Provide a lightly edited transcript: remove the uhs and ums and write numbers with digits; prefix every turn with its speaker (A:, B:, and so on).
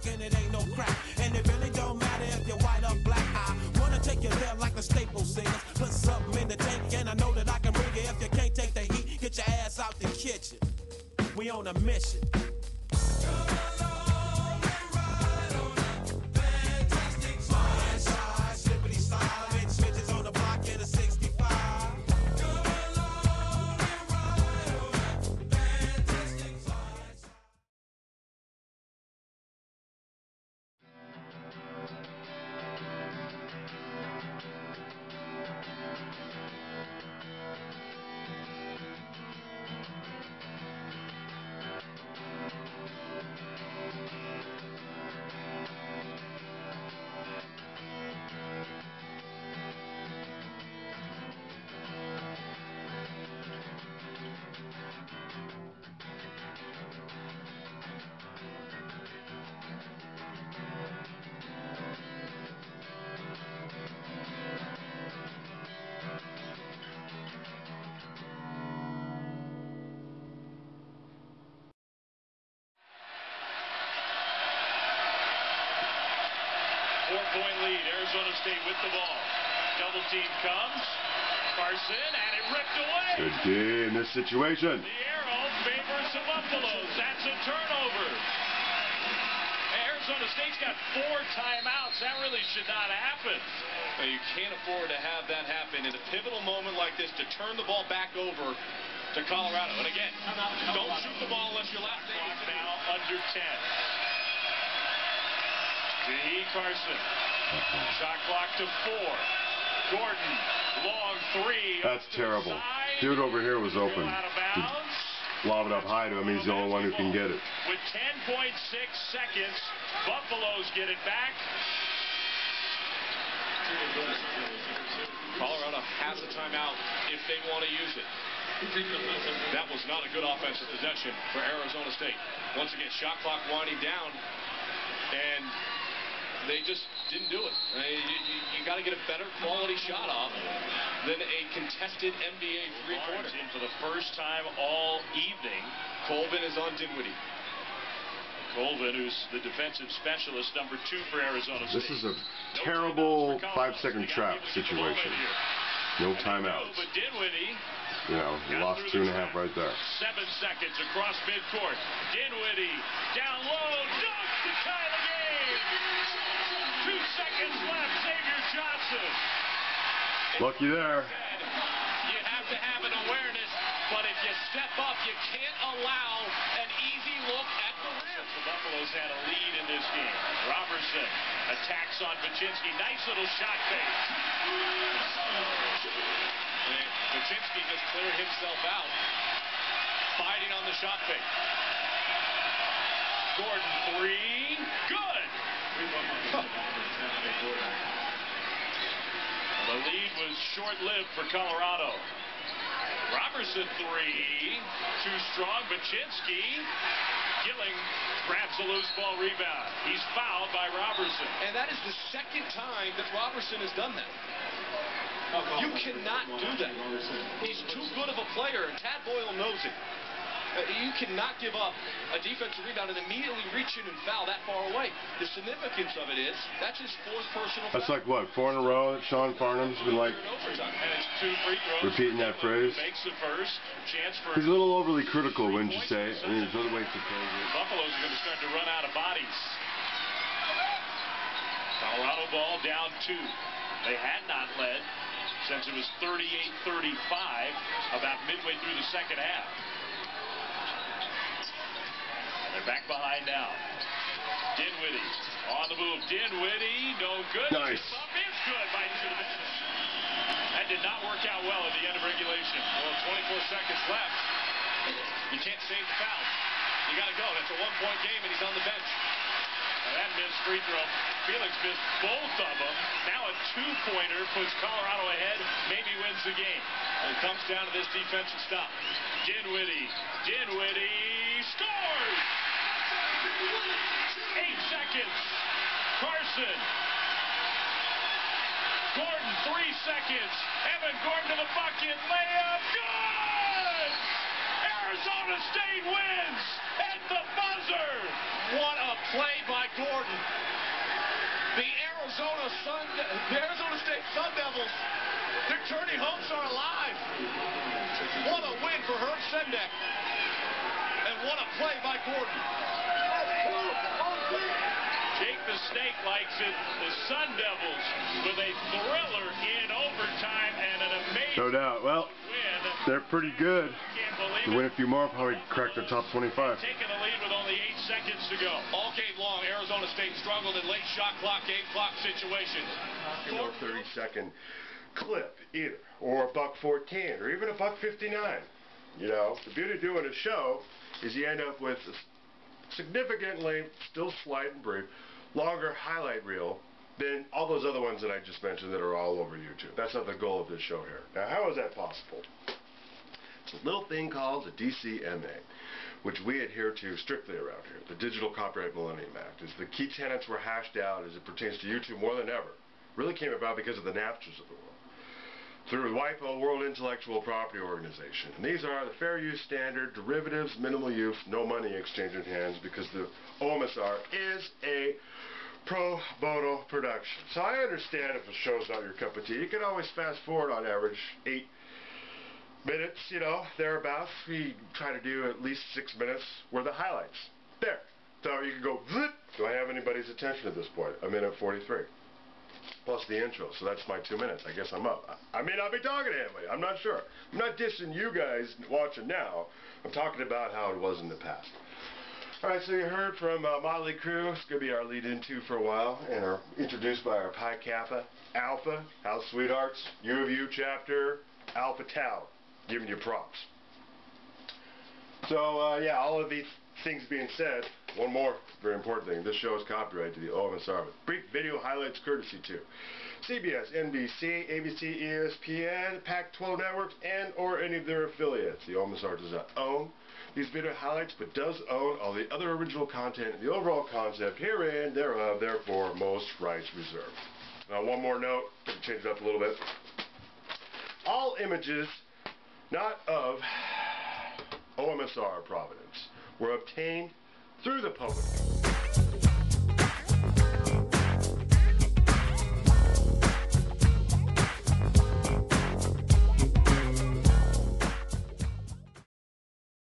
A: and it ain't no crack. And it really don't matter if you're white or black. I wanna take you there like the Staples singers. Put something in the tank, and I know that I can bring you. If you can't take the heat, get your ass out the kitchen. We on a mission.
B: Four-point lead, Arizona State with the ball. Double team comes. Carson, and it ripped away.
C: Good D in this situation.
B: The arrow favors the Buffaloes. That's a turnover. Arizona State's got 4 timeouts. That really should not happen.
D: Well, you can't afford to have that happen in a pivotal moment like this to turn the ball back over to Colorado. And again, don't shoot the ball unless you're left.
B: Clock now under 10. Carson. Shot clock to 4. Gordon, long 3.
C: That's terrible. Dude over here was open. Lob it up high to him. He's the only one who can get it.
B: With 10.6 seconds, Buffaloes get it back.
D: Colorado has a timeout if they want to use it. That was not a good offensive possession for Arizona State. Once again, shot clock winding down, and they just didn't do it. You got to get a better quality shot off than a contested NBA three-pointer.
B: In for the first time all evening.
D: Colvin is on Dinwiddie.
B: Colvin, who's the defensive specialist, number 2 for Arizona State.
C: This is a terrible 5-second trap situation. No timeouts.
B: But Dinwiddie,
C: you know, lost 2.5 right there.
B: 7 seconds across midcourt. Dinwiddie down low, dunk to tie the game. 2 seconds left. Xavier Johnson.
C: Lucky there.
D: You have to have an awareness, but if you step up, you can't allow an easy look at the rim.
B: The Buffaloes had a lead in this game. Robertson attacks on Baczynski. Nice little shot fake.
D: Baczynski just cleared himself out, fighting on the shot fake.
B: Gordon 3, good. The lead was short-lived for Colorado. Robertson 3, too strong. Baczynski, Gilling grabs the loose ball rebound. He's fouled by Robertson.
D: And that is the second time that Robertson has done that. You cannot do that. He's too good of a player, and Tad Boyle knows it. You cannot give up a defensive rebound and immediately reach in and foul that far away. The significance of it is that's his 4th personal foul.
C: That's like, what, 4 in a row that Sean Farnham's been like
B: And it's 2 free throws.
C: repeating that phrase.
B: Makes the first chance for.
C: He's a little overly critical, wouldn't you say? I mean, there's other ways to phrase it.
B: Buffaloes are going to start to run out of bodies. Colorado ball down 2. They had not led since it was 38-35 about midway through the second half. They're back behind now. Dinwiddie on the move. Dinwiddie, no good.
C: Nice.
B: Up is good by Dinwiddie. That did not work out well at the end of regulation.
D: Well, 24 seconds left. You can't save the foul. You got to go. That's a 1-point game, and he's on the bench.
B: Now that missed free throw. Felix missed both of them. Now a 2-pointer puts Colorado ahead. Maybe wins the game.
D: And it comes down to this defensive stop.
B: Dinwiddie scores! 8 seconds. Carson. Gordon, 3 seconds. Evan Gordon to the bucket. Layup. Good! Arizona State wins at the buzzer.
D: What a play by Gordon. The Arizona State Sun Devils, they're turning OMSR alive. What a win for Herb Sendek. And what a play by Gordon.
B: Jake the Snake likes it. The Sun Devils with a thriller in overtime and an amazing
C: No doubt. Well,
B: win.
C: they're pretty good.
B: Can't believe
C: To win a few more, probably crack the top 25.
B: Taking the lead with only 8 seconds to go.
D: All game long, Arizona State struggled in late shot clock, game clock situations.
C: No 30-second clip either, or a $1:14, or even a $1:59. You know, the beauty of doing a show is you end up with a significantly, still slight and brief, longer highlight reel than all those other ones that I just mentioned that are all over YouTube. That's not the goal of this show here. Now, how is that possible? It's a little thing called the DCMA, which we adhere to strictly around here. The Digital Copyright Millennium Act. As the key tenets were hashed out as it pertains to YouTube more than ever. Really came about because of the Napsters of the world. Through WIPO, World Intellectual Property Organization. And these are the fair use standard, derivatives, minimal use, no money exchange in hands, because the OMSR is a pro bono production. So I understand if a show's not your cup of tea. You can always fast forward on average 8 minutes, you know, thereabouts. We try to do at least 6 minutes worth of highlights. There. So you can go, zip. Do I have anybody's attention at this point? A minute 43. Plus the intro, so that's my 2 minutes. I guess I'm up. I may not be talking to anybody. I'm not sure. I'm not dissing you guys watching now. I'm talking about how it was in the past. Alright, so you heard from Motley Crue. It's going to be our lead-into for a while, and are introduced by our Pi Kappa Alpha House Sweethearts, U of U chapter, Alpha Tau. Giving you props. So, yeah, all of these things being said, one more very important thing. This show is copyrighted to the OMSR with brief video highlights courtesy to CBS, NBC, ABC, ESPN, Pac-12 networks, and or any of their affiliates. The OMSR does not own these video highlights, but does own all the other original content and the overall concept herein, thereof, therefore, most rights reserved. Now, one more note, to change it up a little bit. All images not of OMSR provenance were obtained through the public.